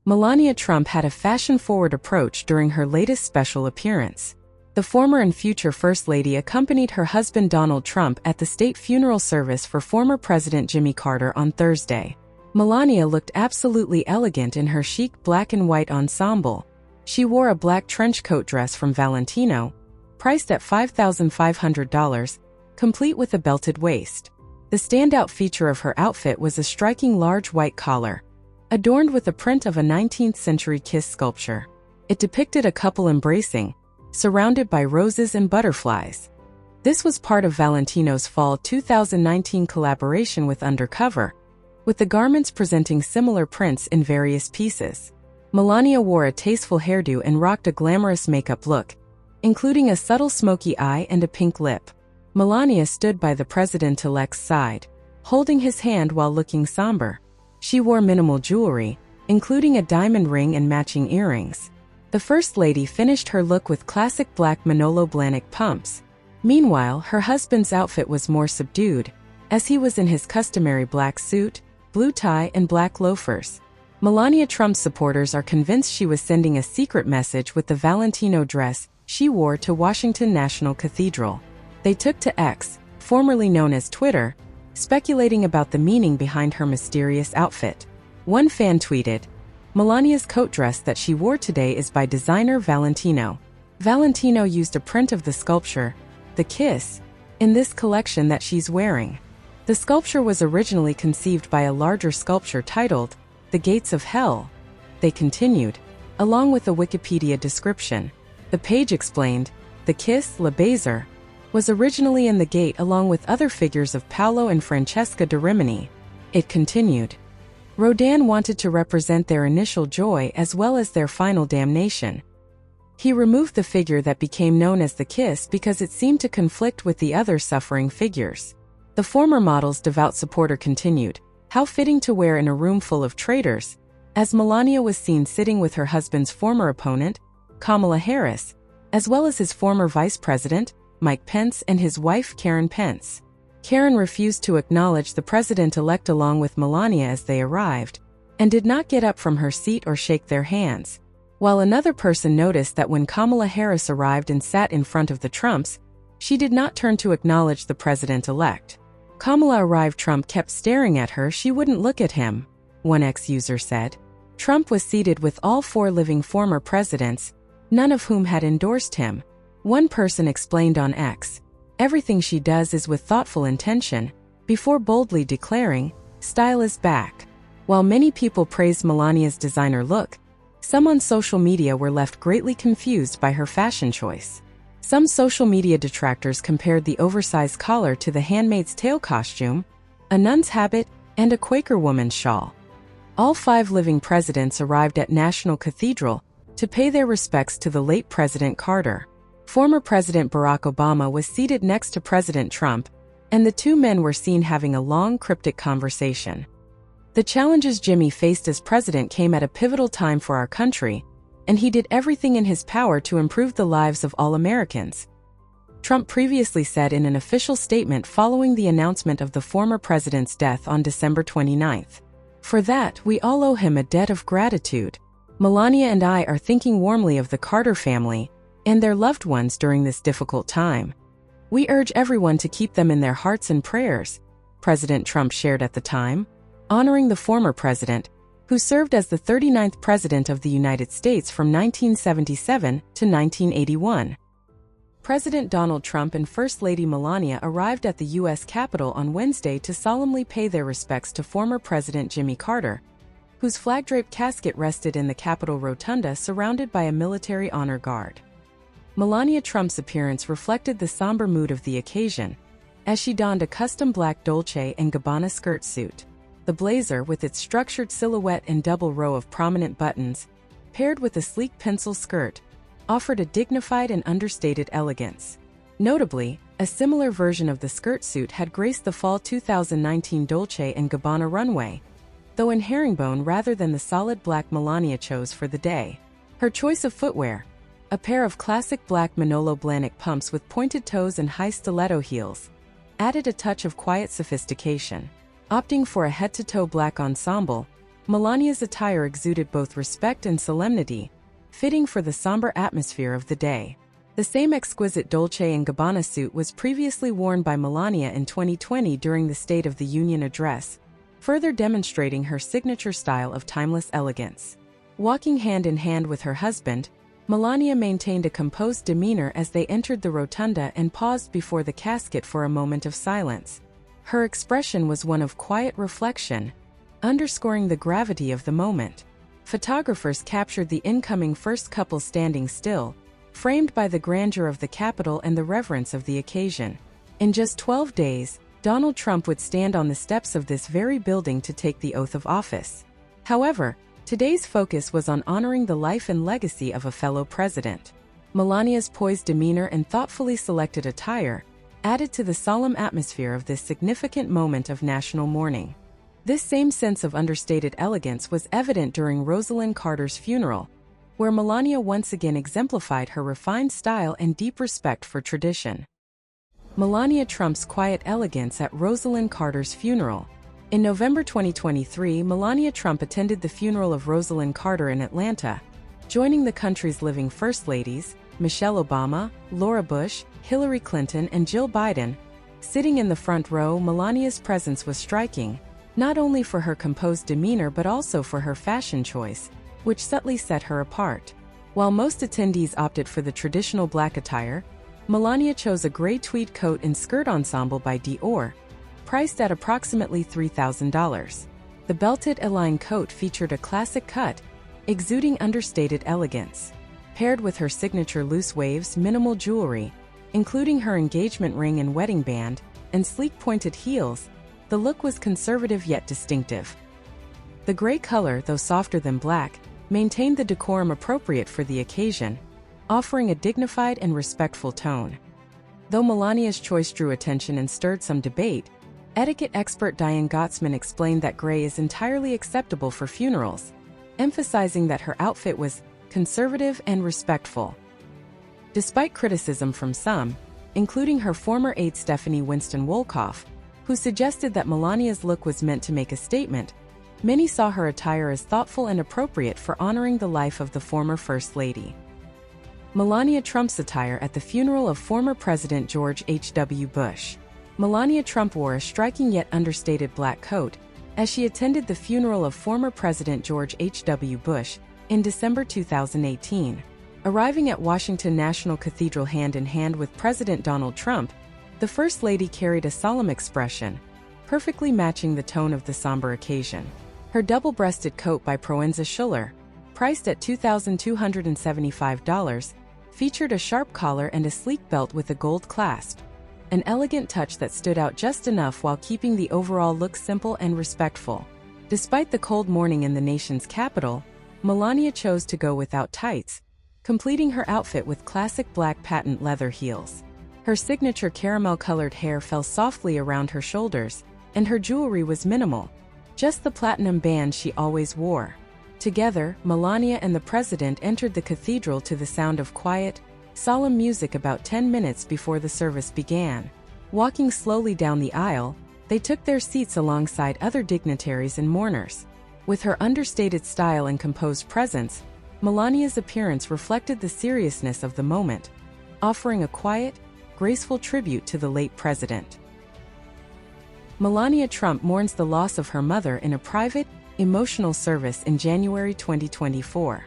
Melania Trump had a fashion-forward approach during her latest special appearance. The former and future First Lady accompanied her husband Donald Trump at the state funeral service for former President Jimmy Carter on Thursday. Melania looked absolutely elegant in her chic black and white ensemble. She wore a black trench coat dress from Valentino, priced at $5,500, complete with a belted waist. The standout feature of her outfit was a striking large white collar, adorned with a print of a 19th-century kiss sculpture. It depicted a couple embracing, surrounded by roses and butterflies. This was part of Valentino's fall 2019 collaboration with Undercover, with the garments presenting similar prints in various pieces. Melania wore a tasteful hairdo and rocked a glamorous makeup look, including a subtle smoky eye and a pink lip. Melania stood by the president-elect's side, holding his hand while looking somber. She wore minimal jewelry, including a diamond ring and matching earrings. The First Lady finished her look with classic black Manolo Blahnik pumps. Meanwhile, her husband's outfit was more subdued, as he was in his customary black suit, blue tie, and black loafers. Melania Trump's supporters are convinced she was sending a secret message with the Valentino dress she wore to Washington National Cathedral. They took to X, formerly known as Twitter, speculating about the meaning behind her mysterious outfit. One fan tweeted, "Melania's coat dress that she wore today is by designer Valentino. Valentino used a print of the sculpture, The Kiss, in this collection that she's wearing." The sculpture was originally conceived by a larger sculpture titled, The Gates of Hell. They continued, along with a Wikipedia description. The page explained, The Kiss, Le Baiser, was originally in the gate along with other figures of Paolo and Francesca da Rimini. It continued, Rodin wanted to represent their initial joy as well as their final damnation. He removed the figure that became known as the Kiss because it seemed to conflict with the other suffering figures. The former model's devout supporter continued, how fitting to wear in a room full of traitors, as Melania was seen sitting with her husband's former opponent, Kamala Harris, as well as his former vice president, Mike Pence, and his wife Karen Pence. Karen refused to acknowledge the president-elect along with Melania as they arrived, and did not get up from her seat or shake their hands, while another person noticed that when Kamala Harris arrived and sat in front of the Trumps, she did not turn to acknowledge the president-elect. Kamala arrived, Trump kept staring at her, she wouldn't look at him, one ex-user said. Trump was seated with all four living former presidents, none of whom had endorsed him. One person explained on X, everything she does is with thoughtful intention, before boldly declaring, style is back. While many people praised Melania's designer look, some on social media were left greatly confused by her fashion choice. Some social media detractors compared the oversized collar to the Handmaid's Tale costume, a nun's habit, and a Quaker woman's shawl. All five living presidents arrived at National Cathedral to pay their respects to the late President Carter. Former President Barack Obama was seated next to President Trump, and the two men were seen having a long, cryptic conversation. The challenges Jimmy faced as president came at a pivotal time for our country, and he did everything in his power to improve the lives of all Americans, Trump previously said in an official statement following the announcement of the former president's death on December 29. For that, we all owe him a debt of gratitude. Melania and I are thinking warmly of the Carter family and their loved ones during this difficult time. We urge everyone to keep them in their hearts and prayers, President Trump shared at the time, honoring the former president, who served as the 39th President of the United States from 1977 to 1981. President Donald Trump and First Lady Melania arrived at the U.S. Capitol on Wednesday to solemnly pay their respects to former President Jimmy Carter, whose flag-draped casket rested in the Capitol Rotunda surrounded by a military honor guard. Melania Trump's appearance reflected the somber mood of the occasion, as she donned a custom black Dolce & Gabbana skirt suit. The blazer, with its structured silhouette and double row of prominent buttons, paired with a sleek pencil skirt, offered a dignified and understated elegance. Notably, a similar version of the skirt suit had graced the fall 2019 Dolce & Gabbana runway, though in herringbone rather than the solid black Melania chose for the day. Her choice of footwear, a pair of classic black Manolo Blahnik pumps with pointed toes and high stiletto heels, added a touch of quiet sophistication. Opting for a head-to-toe black ensemble, Melania's attire exuded both respect and solemnity, fitting for the somber atmosphere of the day. The same exquisite Dolce & Gabbana suit was previously worn by Melania in 2020 during the State of the Union address, further demonstrating her signature style of timeless elegance. Walking hand in hand with her husband, Melania maintained a composed demeanor as they entered the rotunda and paused before the casket for a moment of silence. Her expression was one of quiet reflection, underscoring the gravity of the moment. Photographers captured the incoming first couple standing still, framed by the grandeur of the Capitol and the reverence of the occasion. In just 12 days, Donald Trump would stand on the steps of this very building to take the oath of office. However, today's focus was on honoring the life and legacy of a fellow president. Melania's poised demeanor and thoughtfully selected attire added to the solemn atmosphere of this significant moment of national mourning. This same sense of understated elegance was evident during Rosalynn Carter's funeral, where Melania once again exemplified her refined style and deep respect for tradition. Melania Trump's quiet elegance at Rosalynn Carter's funeral. In November 2023, Melania Trump attended the funeral of Rosalynn Carter in Atlanta, joining the country's living First Ladies, Michelle Obama, Laura Bush, Hillary Clinton, and Jill Biden. Sitting in the front row, Melania's presence was striking, not only for her composed demeanor but also for her fashion choice, which subtly set her apart. While most attendees opted for the traditional black attire, Melania chose a gray tweed coat and skirt ensemble by Dior, priced at approximately $3,000. The belted Eline coat featured a classic cut, exuding understated elegance. Paired with her signature loose waves, minimal jewelry, including her engagement ring and wedding band, and sleek pointed heels, the look was conservative yet distinctive. The gray color, though softer than black, maintained the decorum appropriate for the occasion, offering a dignified and respectful tone. Though Melania's choice drew attention and stirred some debate, etiquette expert Diane Gottsman explained that gray is entirely acceptable for funerals, emphasizing that her outfit was conservative and respectful. Despite criticism from some, including her former aide Stephanie Winston-Wolkoff, who suggested that Melania's look was meant to make a statement, many saw her attire as thoughtful and appropriate for honoring the life of the former First Lady. Melania Trump's attire at the funeral of former President George H.W. Bush. Melania Trump wore a striking yet understated black coat as she attended the funeral of former President George H.W. Bush in December 2018. Arriving at Washington National Cathedral hand in hand with President Donald Trump, the First Lady carried a solemn expression, perfectly matching the tone of the somber occasion. Her double-breasted coat by Proenza Schuller, priced at $2,275, featured a sharp collar and a sleek belt with a gold clasp, an elegant touch that stood out just enough while keeping the overall look simple and respectful. Despite the cold morning in the nation's capital, Melania chose to go without tights, completing her outfit with classic black patent leather heels. Her signature caramel-colored hair fell softly around her shoulders, and her jewelry was minimal, just the platinum band she always wore. Together, Melania and the president entered the cathedral to the sound of quiet, solemn music about 10 minutes before the service began. Walking slowly down the aisle, they took their seats alongside other dignitaries and mourners. With her understated style and composed presence, Melania's appearance reflected the seriousness of the moment, offering a quiet, graceful tribute to the late president. Melania Trump mourns the loss of her mother in a private, emotional service in January 2024.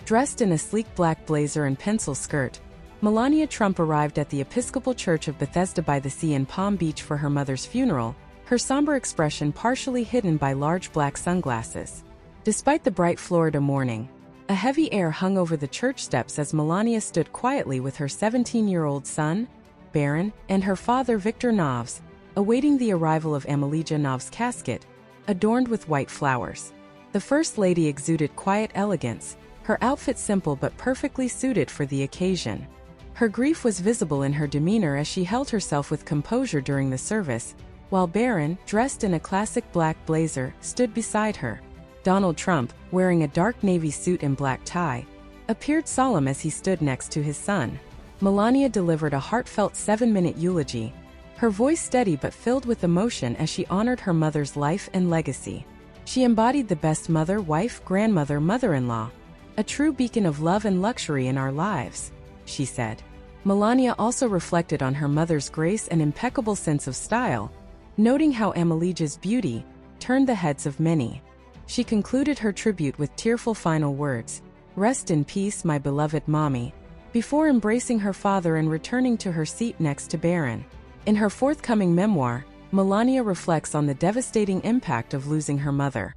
Dressed in a sleek black blazer and pencil skirt, Melania Trump arrived at the Episcopal Church of Bethesda by the Sea in Palm Beach for her mother's funeral, her somber expression partially hidden by large black sunglasses. Despite the bright Florida morning, a heavy air hung over the church steps as Melania stood quietly with her 17-year-old son, Barron, and her father Victor Noves, awaiting the arrival of Amelija Noves' casket, adorned with white flowers. The First Lady exuded quiet elegance, her outfit simple but perfectly suited for the occasion. Her grief was visible in her demeanor as she held herself with composure during the service, while Barron, dressed in a classic black blazer, stood beside her. Donald Trump, wearing a dark navy suit and black tie, appeared solemn as he stood next to his son. Melania delivered a heartfelt 7-minute eulogy, her voice steady but filled with emotion as she honored her mother's life and legacy. She embodied the best mother, wife, grandmother, mother-in-law, a true beacon of love and luxury in our lives, she said. Melania also reflected on her mother's grace and impeccable sense of style, noting how Amalija's beauty turned the heads of many. She concluded her tribute with tearful final words, "Rest in peace, my beloved mommy," before embracing her father and returning to her seat next to Barron. In her forthcoming memoir, Melania reflects on the devastating impact of losing her mother.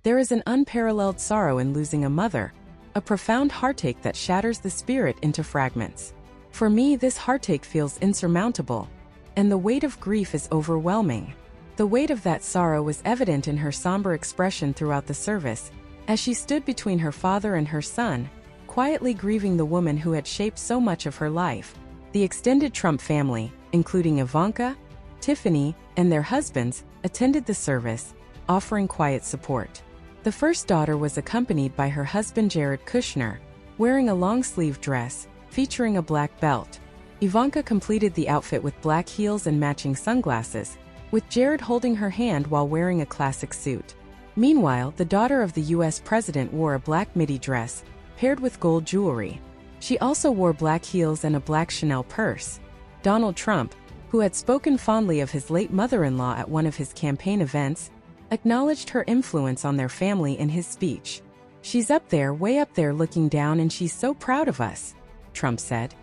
There is an unparalleled sorrow in losing a mother, a profound heartache that shatters the spirit into fragments. For me, this heartache feels insurmountable, and the weight of grief is overwhelming. The weight of that sorrow was evident in her somber expression throughout the service, as she stood between her father and her son, quietly grieving the woman who had shaped so much of her life. The extended Trump family, including Ivanka, Tiffany, and their husbands, attended the service, offering quiet support. The first daughter was accompanied by her husband Jared Kushner, wearing a long-sleeved dress, featuring a black belt. Ivanka completed the outfit with black heels and matching sunglasses, with Jared holding her hand while wearing a classic suit. Meanwhile, the daughter of the U.S. president wore a black midi dress, paired with gold jewelry. She also wore black heels and a black Chanel purse. Donald Trump, who had spoken fondly of his late mother-in-law at one of his campaign events, acknowledged her influence on their family in his speech. "She's up there, way up there looking down, and she's so proud of us," Trump said.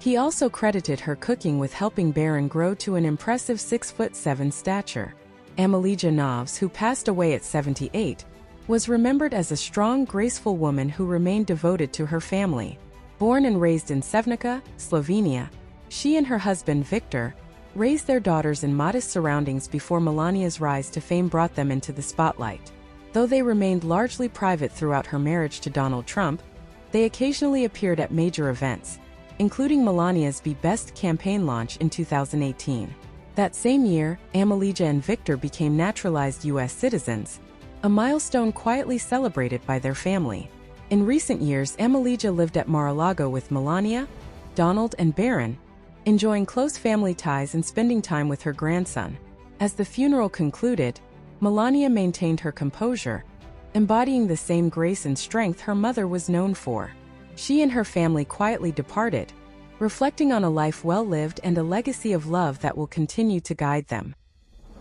He also credited her cooking with helping Barron grow to an impressive 6'7" stature. Amalija Novs, who passed away at 78, was remembered as a strong, graceful woman who remained devoted to her family. Born and raised in Sevnica, Slovenia, she and her husband Victor raised their daughters in modest surroundings before Melania's rise to fame brought them into the spotlight. Though they remained largely private throughout her marriage to Donald Trump, they occasionally appeared at major events, including Melania's Be Best campaign launch in 2018. That same year, Amalija and Victor became naturalized U.S. citizens, a milestone quietly celebrated by their family. In recent years, Amalija lived at Mar-a-Lago with Melania, Donald, and Barron, enjoying close family ties and spending time with her grandson. As the funeral concluded, Melania maintained her composure, embodying the same grace and strength her mother was known for. She and her family quietly departed, reflecting on a life well lived and a legacy of love that will continue to guide them.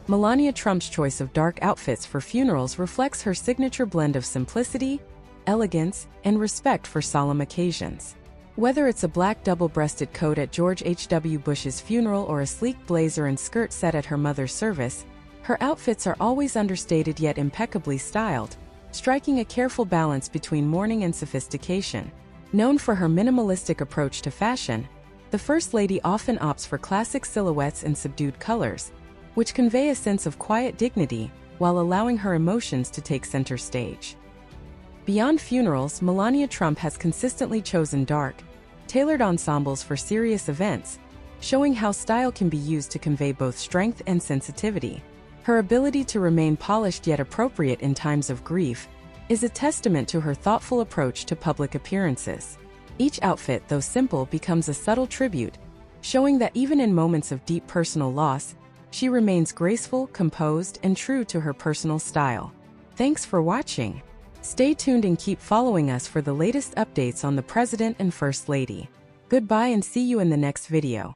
Melania Trump's choice of dark outfits for funerals reflects her signature blend of simplicity, elegance, and respect for solemn occasions. Whether it's a black double-breasted coat at George H.W. Bush's funeral or a sleek blazer and skirt set at her mother's service, her outfits are always understated yet impeccably styled, striking a careful balance between mourning and sophistication. Known for her minimalistic approach to fashion, the First Lady often opts for classic silhouettes and subdued colors, which convey a sense of quiet dignity while allowing her emotions to take center stage. Beyond funerals, Melania Trump has consistently chosen dark, tailored ensembles for serious events, showing how style can be used to convey both strength and sensitivity. Her ability to remain polished yet appropriate in times of grief is a testament to her thoughtful approach to public appearances. Each outfit, though simple, becomes a subtle tribute, showing that even in moments of deep personal loss, she remains graceful, composed, and true to her personal style. Thanks for watching. Stay tuned and keep following us for the latest updates on the President and First Lady. Goodbye and see you in the next video.